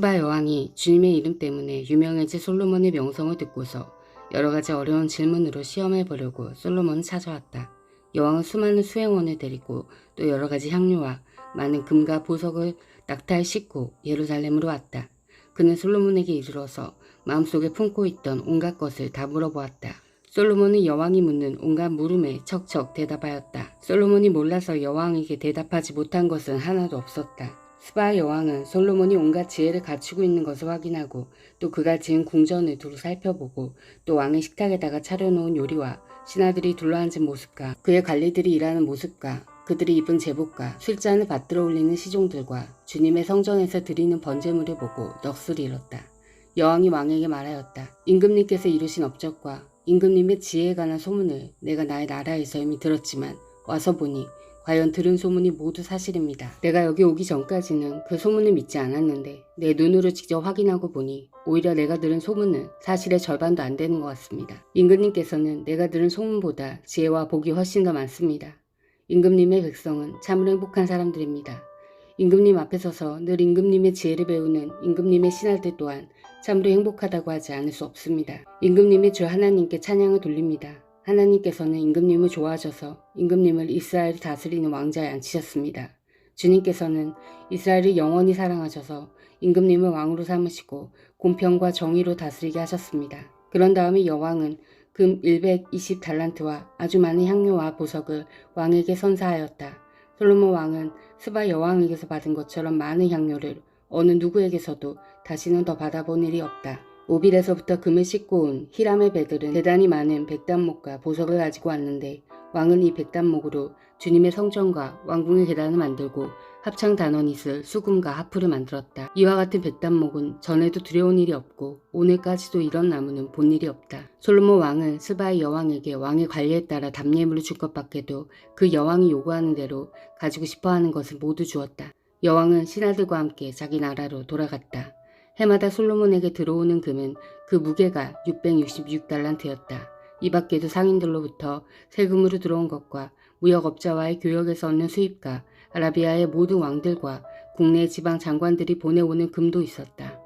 스바 여왕이 주님의 이름 때문에 유명해진 솔로몬의 명성을 듣고서 여러가지 어려운 질문으로 시험해보려고 솔로몬을 찾아왔다. 여왕은 수많은 수행원을 데리고 또 여러가지 향료와 많은 금과 보석을 낙타에 싣고 예루살렘으로 왔다. 그는 솔로몬에게 이르러서 마음속에 품고 있던 온갖 것을 다 물어보았다. 솔로몬은 여왕이 묻는 온갖 물음에 척척 대답하였다. 솔로몬이 몰라서 여왕에게 대답하지 못한 것은 하나도 없었다. 스바 여왕은 솔로몬이 온갖 지혜를 갖추고 있는 것을 확인하고 또 그가 지은 궁전을 두루 살펴보고 또 왕의 식탁에다가 차려놓은 요리와 신하들이 둘러앉은 모습과 그의 관리들이 일하는 모습과 그들이 입은 제복과 술잔을 받들어 올리는 시종들과 주님의 성전에서 드리는 번제물을 보고 넋을 잃었다. 여왕이 왕에게 말하였다. 임금님께서 이루신 업적과 임금님의 지혜에 관한 소문을 내가 나의 나라에서 이미 들었지만 와서 보니 과연 들은 소문이 모두 사실입니다. 내가 여기 오기 전까지는 그 소문을 믿지 않았는데 내 눈으로 직접 확인하고 보니 오히려 내가 들은 소문은 사실의 절반도 안 되는 것 같습니다. 임금님께서는 내가 들은 소문보다 지혜와 복이 훨씬 더 많습니다. 임금님의 백성은 참으로 행복한 사람들입니다. 임금님 앞에 서서 늘 임금님의 지혜를 배우는 임금님의 신하들 또한 참으로 행복하다고 하지 않을 수 없습니다. 임금님의 주 하나님께 찬양을 돌립니다. 하나님께서는 임금님을 좋아하셔서 임금님을 이스라엘을 다스리는 왕자에 앉히셨습니다. 주님께서는 이스라엘을 영원히 사랑하셔서 임금님을 왕으로 삼으시고 공평과 정의로 다스리게 하셨습니다. 그런 다음에 여왕은 금 120달란트와 아주 많은 향료와 보석을 왕에게 선사하였다. 솔로몬 왕은 스바 여왕에게서 받은 것처럼 많은 향료를 어느 누구에게서도 다시는 더 받아본 일이 없다. 오빌에서부터 금을 싣고 온 히람의 배들은 대단히 많은 백단목과 보석을 가지고 왔는데 왕은 이 백단목으로 주님의 성전과 왕궁의 계단을 만들고 합창 단원잇을 수금과 하프를 만들었다. 이와 같은 백단목은 전에도 들여온 일이 없고 오늘까지도 이런 나무는 본 일이 없다. 솔로몬 왕은 스바의 여왕에게 왕의 관리에 따라 답례물을 줄 것밖에도 그 여왕이 요구하는 대로 가지고 싶어하는 것을 모두 주었다. 여왕은 신하들과 함께 자기 나라로 돌아갔다. 해마다 솔로몬에게 들어오는 금은 그 무게가 666달란트였다. 이 밖에도 상인들로부터 세금으로 들어온 것과 무역업자와의 교역에서 얻는 수입과 아라비아의 모든 왕들과 국내 지방 장관들이 보내오는 금도 있었다.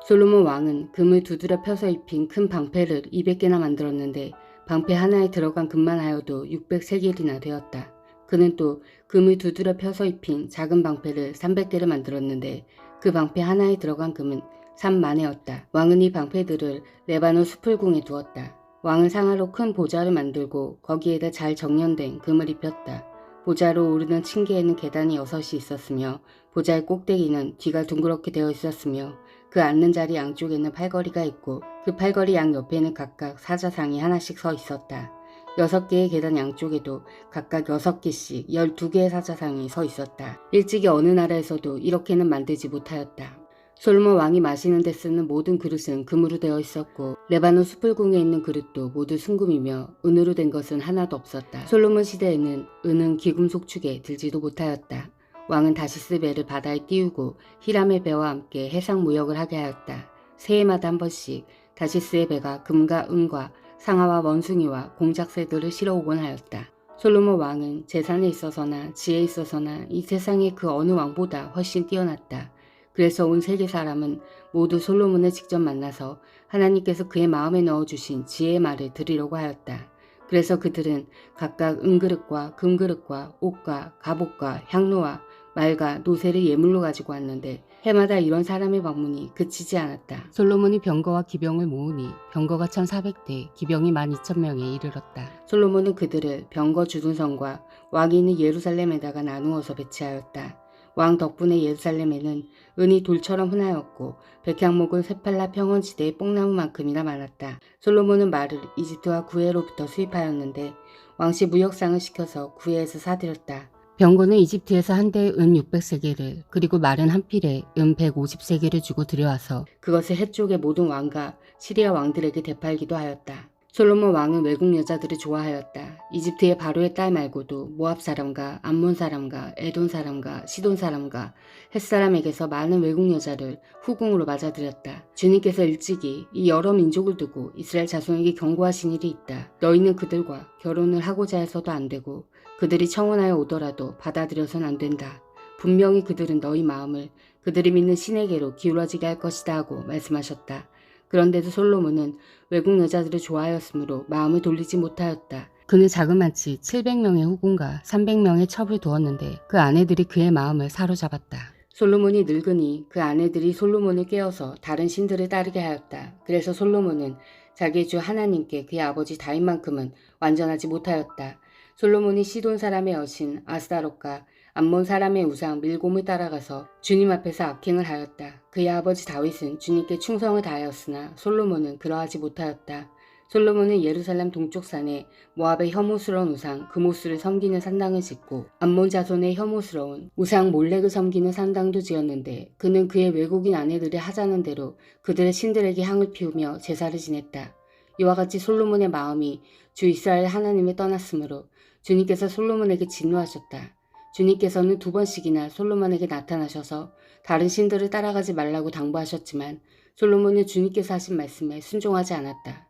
솔로몬 왕은 금을 두드려 펴서 입힌 큰 방패를 200개나 만들었는데 방패 하나에 들어간 금만 하여도 600세겔이나 되었다. 그는 또 금을 두드려 펴서 입힌 작은 방패를 300개를 만들었는데 그 방패 하나에 들어간 금은 3만회였다. 왕은 이 방패들을 레바논 수풀궁에 두었다. 왕은 상하로 큰 보좌를 만들고 거기에다 잘 정련된 금을 입혔다. 보좌로 오르는 층계에는 계단이 6이 있었으며 보좌의 꼭대기는 뒤가 둥그렇게 되어 있었으며 그 앉는 자리 양쪽에는 팔걸이가 있고 그 팔걸이 양 옆에는 각각 사자상이 하나씩 서 있었다. 6개의 계단 양쪽에도 각각 6개씩 12개의 사자상이 서 있었다. 일찍이 어느 나라에서도 이렇게는 만들지 못하였다. 솔로몬 왕이 마시는 데 쓰는 모든 그릇은 금으로 되어 있었고 레바논 수풀궁에 있는 그릇도 모두 순금이며 은으로 된 것은 하나도 없었다. 솔로몬 시대에는 은은 기금속 축에 들지도 못하였다. 왕은 다시스 배를 바다에 띄우고 히람의 배와 함께 해상 무역을 하게 하였다. 새해마다 한 번씩 다시스의 배가 금과 은과 상아와 원숭이와 공작새들을 실어오곤 하였다. 솔로몬 왕은 재산에 있어서나 지혜에 있어서나 이 세상의 그 어느 왕보다 훨씬 뛰어났다. 그래서 온 세계 사람은 모두 솔로몬을 직접 만나서 하나님께서 그의 마음에 넣어주신 지혜의 말을 들으려고 하였다. 그래서 그들은 각각 은그릇과 금그릇과 옷과 갑옷과 향로와 말과 노새를 예물로 가지고 왔는데 해마다 이런 사람의 방문이 그치지 않았다. 솔로몬이 병거와 기병을 모으니 병거가 1400대, 기병이 12,000명에 이르렀다. 솔로몬은 그들을 병거 주둔성과 왕이 있는 예루살렘에다가 나누어서 배치하였다. 왕 덕분에 예루살렘에는 은이 돌처럼 흔하였고 백향목은 세팔라 평원지대의 뽕나무만큼이나 많았다. 솔로몬은 말을 이집트와 구해로부터 수입하였는데 왕씨 무역상을 시켜서 구해에서 사들였다. 병거는 이집트에서 한 대에 은 600세겔을 그리고 말은 한 필에 은 150세겔을 주고 들여와서 그것을 해쪽의 모든 왕과 시리아 왕들에게 되팔기도 하였다. 솔로몬 왕은 외국 여자들을 좋아하였다. 이집트의 바로의 딸 말고도 모압 사람과 암몬 사람과 에돔 사람과 시돈 사람과 헷 사람에게서 많은 외국 여자를 후궁으로 맞아들였다. 주님께서 일찍이 이 여러 민족을 두고 이스라엘 자손에게 경고하신 일이 있다. 너희는 그들과 결혼을 하고자 해서도 안 되고 그들이 청혼하여 오더라도 받아들여선 안 된다. 분명히 그들은 너희 마음을 그들이 믿는 신에게로 기울어지게 할 것이다 하고 말씀하셨다. 그런데도 솔로몬은 외국 여자들을 좋아하였으므로 마음을 돌리지 못하였다. 그는 자그마치 700명의 후궁과 300명의 첩을 두었는데 그 아내들이 그의 마음을 사로잡았다. 솔로몬이 늙으니 그 아내들이 솔로몬을 깨워서 다른 신들을 따르게 하였다. 그래서 솔로몬은 자기의 주 하나님께 그의 아버지 다윗만큼은 완전하지 못하였다. 솔로몬이 시돈 사람의 여신 아스다롯과 암몬 사람의 우상 밀곰을 따라가서 주님 앞에서 악행을 하였다. 그의 아버지 다윗은 주님께 충성을 다하였으나 솔로몬은 그러하지 못하였다. 솔로몬은 예루살렘 동쪽 산에 모압의 혐오스러운 우상 그모스를 섬기는 산당을 짓고 암몬 자손의 혐오스러운 우상 몰렉을 섬기는 산당도 지었는데 그는 그의 외국인 아내들이 하자는 대로 그들의 신들에게 향을 피우며 제사를 지냈다. 이와 같이 솔로몬의 마음이 주 이스라엘 하나님을 떠났으므로 주님께서 솔로몬에게 진노하셨다. 주님께서는 2번씩이나 솔로몬에게 나타나셔서 다른 신들을 따라가지 말라고 당부하셨지만 솔로몬은 주님께서 하신 말씀에 순종하지 않았다.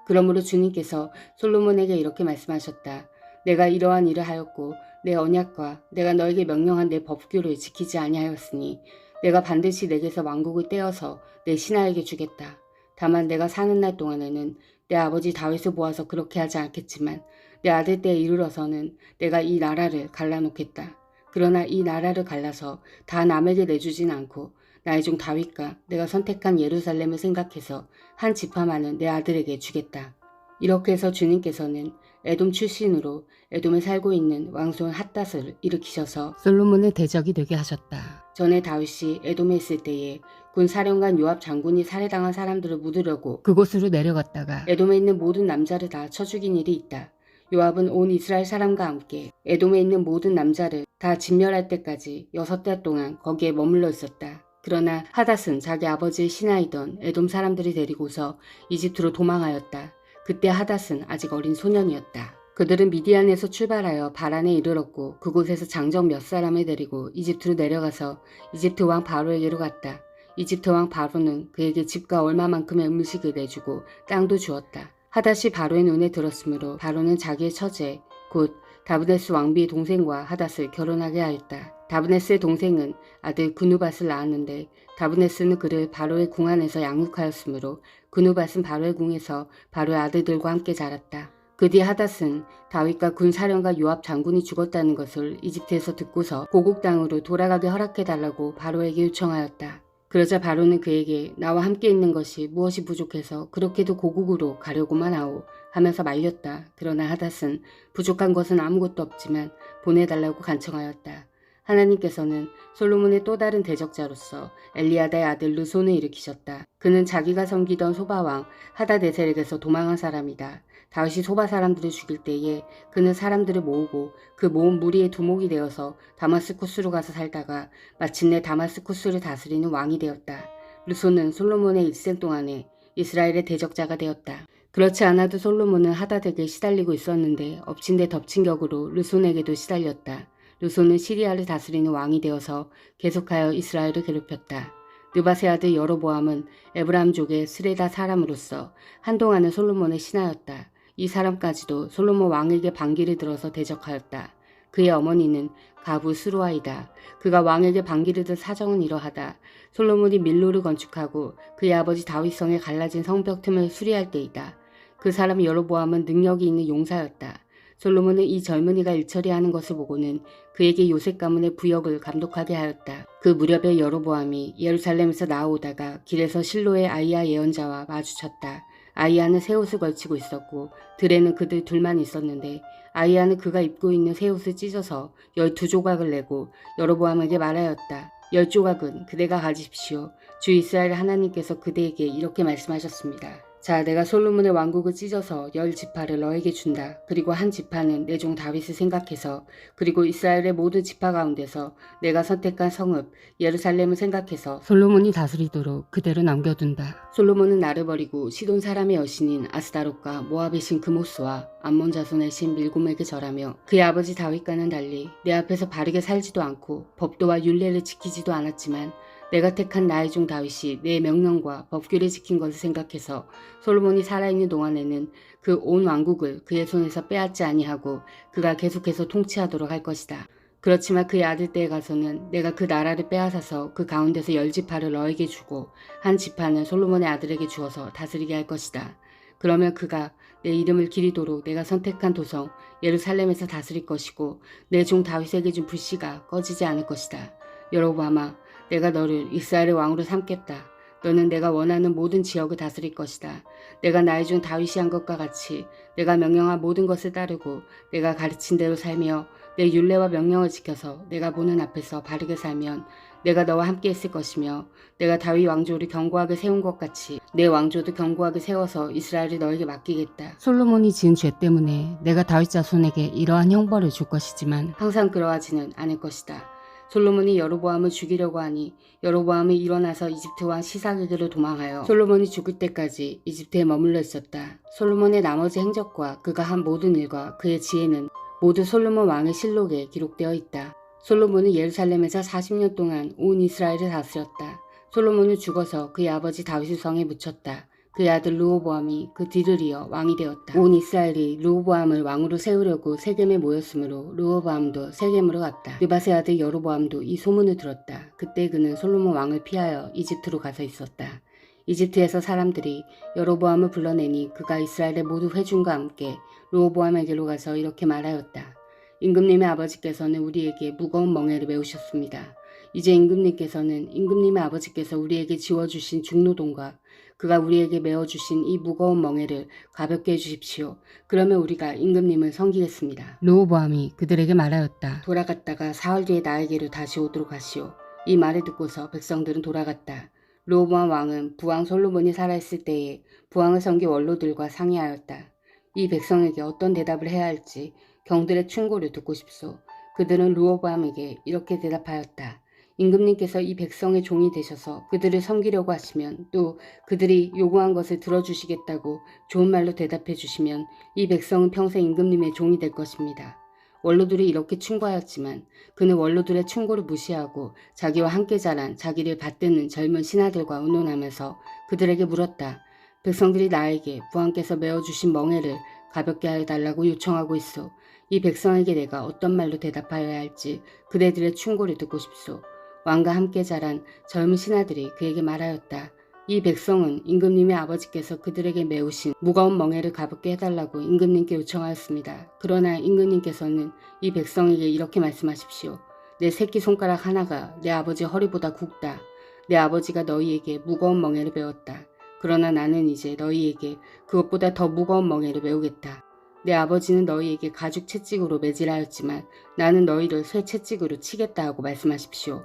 그러므로 주님께서 솔로몬에게 이렇게 말씀하셨다. 내가 이러한 일을 하였고 내 언약과 내가 너에게 명령한 내 법규를 지키지 아니하였으니 내가 반드시 내게서 왕국을 떼어서 내 신하에게 주겠다. 다만 내가 사는 날 동안에는 내 아버지 다윗을 모아서 그렇게 하지 않겠지만 내 아들 때에 이르러서는 내가 이 나라를 갈라놓겠다. 그러나 이 나라를 갈라서 다 남에게 내주진 않고 나의 종 다윗과 내가 선택한 예루살렘을 생각해서 한 지파만은 내 아들에게 주겠다. 이렇게 해서 주님께서는 에돔 출신으로 에돔에 살고 있는 왕손 핫닷을 일으키셔서 솔로몬의 대적이 되게 하셨다. 전에 다윗이 에돔에 있을 때에 군 사령관 요압 장군이 살해당한 사람들을 묻으려고 그곳으로 내려갔다가 에돔에 있는 모든 남자를 다 쳐 죽인 일이 있다. 요압은 온 이스라엘 사람과 함께 에돔에 있는 모든 남자를 다 진멸할 때까지 6달 동안 거기에 머물러 있었다. 그러나 핫닷은 자기 아버지의 신하이던 에돔 사람들이 데리고서 이집트로 도망하였다. 그때 핫닷은 아직 어린 소년이었다. 그들은 미디안에서 출발하여 바란에 이르렀고 그곳에서 장정 몇 사람을 데리고 이집트로 내려가서 이집트 왕 바로에게로 갔다. 이집트 왕 바로는 그에게 집과 얼마만큼의 음식을 내주고 땅도 주었다. 핫닷이 바로의 눈에 들었으므로 바로는 자기의 처제 곧 다브네스 왕비의 동생과 핫닷을 결혼하게 하였다. 다브네스의 동생은 아들 그누밧을 낳았는데 다브네스는 그를 바로의 궁 안에서 양육하였으므로 그누밧은 바로의 궁에서 바로의 아들들과 함께 자랐다. 그 뒤 핫닷은 다윗과 군 사령관 요압 장군이 죽었다는 것을 이집트에서 듣고서 고국 땅으로 돌아가게 허락해달라고 바로에게 요청하였다. 그러자 바로는 그에게 나와 함께 있는 것이 무엇이 부족해서 그렇게도 고국으로 가려고만 하오 하면서 말렸다. 그러나 핫닷은 부족한 것은 아무것도 없지만 보내달라고 간청하였다. 하나님께서는 솔로몬의 또 다른 대적자로서 엘리아다의 아들 르손을 일으키셨다. 그는 자기가 섬기던 소바왕 하다데셀에게서 도망한 사람이다. 다윗이 소바 사람들을 죽일 때에 그는 사람들을 모으고 그 모은 무리의 두목이 되어서 다마스쿠스로 가서 살다가 마침내 다마스쿠스를 다스리는 왕이 되었다. 르손은 솔로몬의 일생 동안에 이스라엘의 대적자가 되었다. 그렇지 않아도 솔로몬은 하닷에게 시달리고 있었는데 엎친 데 덮친 격으로 르손에게도 시달렸다. 르손은 시리아를 다스리는 왕이 되어서 계속하여 이스라엘을 괴롭혔다. 느밧의 아들 여로보암은 에브라임족의 스레다 사람으로서 한동안은 솔로몬의 신하였다. 이 사람까지도 솔로몬 왕에게 반기를 들어서 대적하였다. 그의 어머니는 가부 스루아이다. 그가 왕에게 반기를 들 사정은 이러하다. 솔로몬이 밀로를 건축하고 그의 아버지 다윗성에 갈라진 성벽 틈을 수리할 때이다. 그 사람 여로보암은 능력이 있는 용사였다. 솔로몬은 이 젊은이가 일처리하는 것을 보고는 그에게 요셉 가문의 부역을 감독하게 하였다. 그 무렵에 여로보암이 예루살렘에서 나아오다가 길에서 실로의 아이야 예언자와 마주쳤다. 아이야는 새 옷을 걸치고 있었고 들에는 그들 둘만 있었는데 아이야는 그가 입고 있는 새 옷을 찢어서 12조각을 내고 여로보암에게 말하였다. 10조각은 그대가 가지십시오. 주 이스라엘 하나님께서 그대에게 이렇게 말씀하셨습니다. 자, 내가 솔로몬의 왕국을 찢어서 10지파를 너에게 준다. 그리고 한 지파는 내 종 다윗을 생각해서 그리고 이스라엘의 모든 지파 가운데서 내가 선택한 성읍 예루살렘을 생각해서 솔로몬이 다스리도록 그대로 남겨둔다. 솔로몬은 나를 버리고 시돈 사람의 여신인 아스다롯과 모압의 신 그모스와 암몬 자손의 신 밀곰에게 절하며 그의 아버지 다윗과는 달리 내 앞에서 바르게 살지도 않고 법도와 율례를 지키지도 않았지만 내가 택한 나의 종 다윗이 내 명령과 법규를 지킨 것을 생각해서 솔로몬이 살아있는 동안에는 그 온 왕국을 그의 손에서 빼앗지 아니하고 그가 계속해서 통치하도록 할 것이다. 그렇지만 그의 아들 때에 가서는 내가 그 나라를 빼앗아서 그 가운데서 10지파를 너에게 주고 한 지파는 솔로몬의 아들에게 주어서 다스리게 할 것이다. 그러면 그가 내 이름을 기리도록 내가 선택한 도성 예루살렘에서 다스릴 것이고 내 종 다윗에게 준 불씨가 꺼지지 않을 것이다. 여로보암아, 내가 너를 이스라엘의 왕으로 삼겠다. 너는 내가 원하는 모든 지역을 다스릴 것이다. 내가 나의 종 다윗이 한 것과 같이 내가 명령한 모든 것을 따르고 내가 가르친 대로 살며 내 율례와 명령을 지켜서 내가 보는 앞에서 바르게 살면 내가 너와 함께 있을 것이며 내가 다윗 왕조를 견고하게 세운 것 같이 내 왕조도 견고하게 세워서 이스라엘을 너에게 맡기겠다. 솔로몬이 지은 죄 때문에 내가 다윗 자손에게 이러한 형벌을 줄 것이지만 항상 그러하지는 않을 것이다. 솔로몬이 여로보암을 죽이려고 하니 여로보암이 일어나서 이집트 왕 시삭에게로 도망하여 솔로몬이 죽을 때까지 이집트에 머물러 있었다. 솔로몬의 나머지 행적과 그가 한 모든 일과 그의 지혜는 모두 솔로몬 왕의 실록에 기록되어 있다. 솔로몬은 예루살렘에서 40년 동안 온 이스라엘을 다스렸다. 솔로몬은 죽어서 그의 아버지 다윗의 성에 묻혔다. 그의 아들 르호보암이 그 뒤를 이어 왕이 되었다. 온 이스라엘이 르호보암을 왕으로 세우려고 세겜에 모였으므로 르호보암도 세겜으로 갔다. 느밧의 아들 여로보암도 이 소문을 들었다. 그때 그는 솔로몬 왕을 피하여 이집트로 가서 있었다. 이집트에서 사람들이 여로보암을 불러내니 그가 이스라엘의 모두 회중과 함께 르호보암에게로 가서 이렇게 말하였다. 임금님의 아버지께서는 우리에게 무거운 멍에를 메우셨습니다. 이제 임금님께서는 임금님의 아버지께서 우리에게 지워주신 중노동과 그가 우리에게 메어주신 이 무거운 멍에를 가볍게 해주십시오. 그러면 우리가 임금님을 섬기겠습니다. 르호보암이 그들에게 말하였다. 돌아갔다가 사흘 뒤에 나에게로 다시 오도록 하시오. 이 말을 듣고서 백성들은 돌아갔다. 르호보암 왕은 부왕 솔로몬이 살아있을 때에 부왕을 섬긴 원로들과 상의하였다. 이 백성에게 어떤 대답을 해야 할지 경들의 충고를 듣고 싶소. 그들은 르호보암에게 이렇게 대답하였다. 임금님께서 이 백성의 종이 되셔서 그들을 섬기려고 하시면 또 그들이 요구한 것을 들어주시겠다고 좋은 말로 대답해 주시면 이 백성은 평생 임금님의 종이 될 것입니다. 원로들이 이렇게 충고하였지만 그는 원로들의 충고를 무시하고 자기와 함께 자란 자기를 받드는 젊은 신하들과 의논하면서 그들에게 물었다. 백성들이 나에게 부왕께서 메어주신 멍에를 가볍게 하여 달라고 요청하고 있소. 이 백성에게 내가 어떤 말로 대답하여야 할지 그대들의 충고를 듣고 싶소. 왕과 함께 자란 젊은 신하들이 그에게 말하였다. 이 백성은 임금님의 아버지께서 그들에게 메우신 무거운 멍에를 가볍게 해달라고 임금님께 요청하였습니다. 그러나 임금님께서는 이 백성에게 이렇게 말씀하십시오. 내 새끼손가락 하나가 내 아버지 허리보다 굵다. 내 아버지가 너희에게 무거운 멍에를 메웠다. 그러나 나는 이제 너희에게 그것보다 더 무거운 멍에를 메우겠다. 내 아버지는 너희에게 가죽 채찍으로 매질하였지만 나는 너희를 쇠 채찍으로 치겠다 하고 말씀하십시오.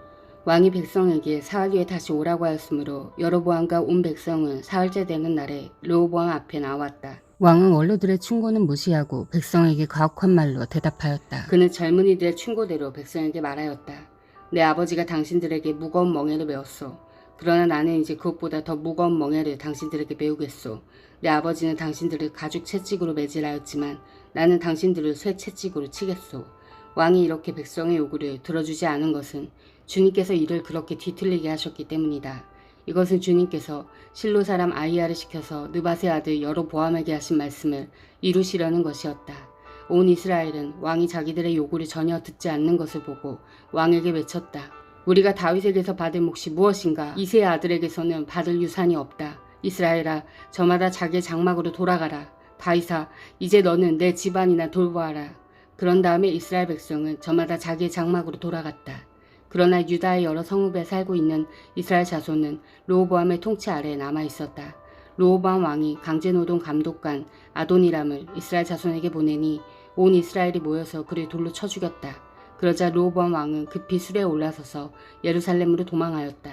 왕이 백성에게 사흘 뒤에 다시 오라고 하였으므로 여로보암과 온 백성은 사흘째 되는 날에 르호보암 앞에 나왔다. 왕은 원로들의 충고는 무시하고 백성에게 가혹한 말로 대답하였다. 그는 젊은이들의 충고대로 백성에게 말하였다. 내 아버지가 당신들에게 무거운 멍에를 메웠소. 그러나 나는 이제 그것보다 더 무거운 멍에를 당신들에게 메우겠소. 내 아버지는 당신들을 가죽 채찍으로 매질하였지만 나는 당신들을 쇠 채찍으로 치겠소. 왕이 이렇게 백성의 요구를 들어주지 않은 것은 주님께서 이를 그렇게 뒤틀리게 하셨기 때문이다. 이것은 주님께서 실로 사람 아이야를 시켜서 느밧의 아들 여로보암에게 하신 말씀을 이루시려는 것이었다. 온 이스라엘은 왕이 자기들의 요구를 전혀 듣지 않는 것을 보고 왕에게 외쳤다. 우리가 다윗에게서 받을 몫이 무엇인가? 이새의 아들에게서는 받을 유산이 없다. 이스라엘아, 저마다 자기의 장막으로 돌아가라. 다윗아, 이제 너는 내 집안이나 돌보아라. 그런 다음에 이스라엘 백성은 저마다 자기의 장막으로 돌아갔다. 그러나 유다의 여러 성읍에 살고 있는 이스라엘 자손은 르호보암의 통치 아래에 남아있었다. 르호보암 왕이 강제노동 감독관 아도니람을 이스라엘 자손에게 보내니 온 이스라엘이 모여서 그를 돌로 쳐 죽였다. 그러자 르호보암 왕은 급히 수레에 올라서서 예루살렘으로 도망하였다.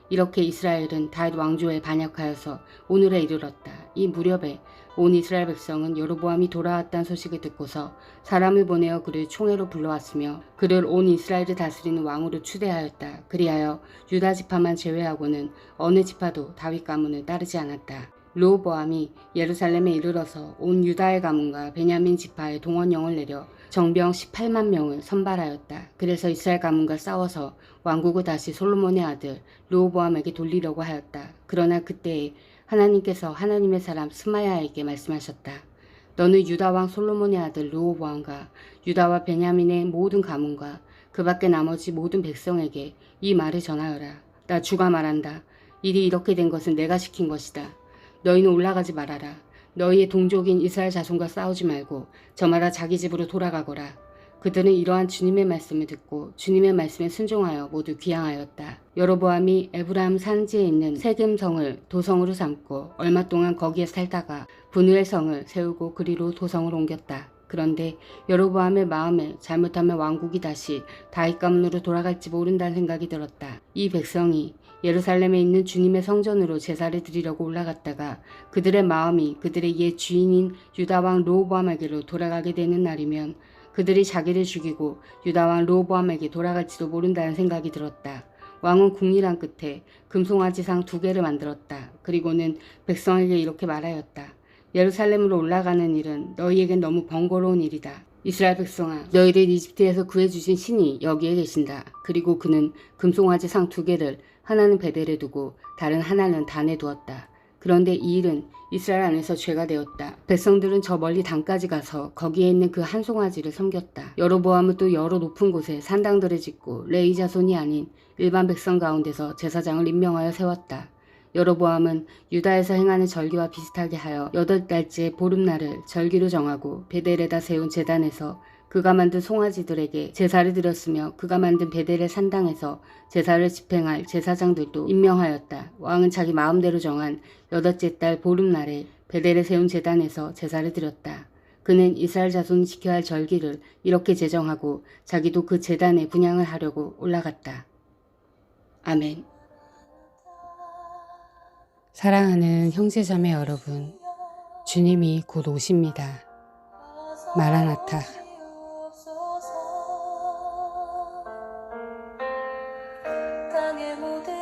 이렇게 이스라엘은 다윗 왕조에 반역하여서 오늘에 이르렀다. 이 무렵에 온 이스라엘 백성은 여로보암이 돌아왔다는 소식을 듣고서 사람을 보내어 그를 총회로 불러왔으며 그를 온 이스라엘을 다스리는 왕으로 추대하였다. 그리하여 유다 지파만 제외하고는 어느 지파도 다윗 가문을 따르지 않았다. 르호보암이 예루살렘에 이르러서 온 유다의 가문과 베냐민 지파의 동원령을 내려 정병 18만 명을 선발하였다. 그래서 이스라엘 가문과 싸워서 왕국을 다시 솔로몬의 아들 르호보암에게 돌리려고 하였다. 그러나 그때에 하나님께서 하나님의 사람 스마야에게 말씀하셨다. 너는 유다 왕 솔로몬의 아들 르호보암과 유다와 베냐민의 모든 가문과 그 밖에 나머지 모든 백성에게 이 말을 전하여라. 나 주가 말한다. 일이 이렇게 된 것은 내가 시킨 것이다. 너희는 올라가지 말아라. 너희의 동족인 이스라엘 자손과 싸우지 말고 저마다 자기 집으로 돌아가거라. 그들은 이러한 주님의 말씀을 듣고 주님의 말씀에 순종하여 모두 귀향하였다. 여로보암이 에브라임 산지에 있는 세겜성을 도성으로 삼고 얼마 동안 거기에 살다가 분우엘 성을 세우고 그리로 도성을 옮겼다. 그런데 여로보암의 마음에 잘못하면 왕국이 다시 다윗 가문으로 돌아갈지 모른다는 생각이 들었다. 이 백성이 예루살렘에 있는 주님의 성전으로 제사를 드리려고 올라갔다가 그들의 마음이 그들의 옛 주인인 유다왕 르호보암에게로 돌아가게 되는 날이면 그들이 자기를 죽이고 유다왕 르호보암에게 돌아갈지도 모른다는 생각이 들었다. 왕은 궁리란 끝에 금송아지상 2개를 만들었다. 그리고는 백성에게 이렇게 말하였다. 예루살렘으로 올라가는 일은 너희에겐 너무 번거로운 일이다. 이스라엘 백성아, 너희를 이집트에서 구해주신 신이 여기에 계신다. 그리고 그는 금송아지 상 2개를 하나는 베델에 두고 다른 하나는 단에 두었다. 그런데 이 일은 이스라엘 안에서 죄가 되었다. 백성들은 저 멀리 단까지 가서 거기에 있는 그 한 송아지를 섬겼다. 여로보암은 또 여러 높은 곳에 산당들을 짓고 레위 자손이 아닌 일반 백성 가운데서 제사장을 임명하여 세웠다. 여로보암은 유다에서 행하는 절기와 비슷하게 하여 8달째 보름날을 절기로 정하고 베델에다 세운 제단에서 그가 만든 송아지들에게 제사를 드렸으며 그가 만든 베델의 산당에서 제사를 집행할 제사장들도 임명하였다. 왕은 자기 마음대로 정한 8째 달 보름날에 베델에 세운 제단에서 제사를 드렸다. 그는 이스라엘 자손이 지켜야 할 절기를 이렇게 제정하고 자기도 그 제단에 분향을 하려고 올라갔다. 아멘. 사랑하는 형제자매 여러분, 주님이 곧 오십니다. 마라나타. 땅의 모든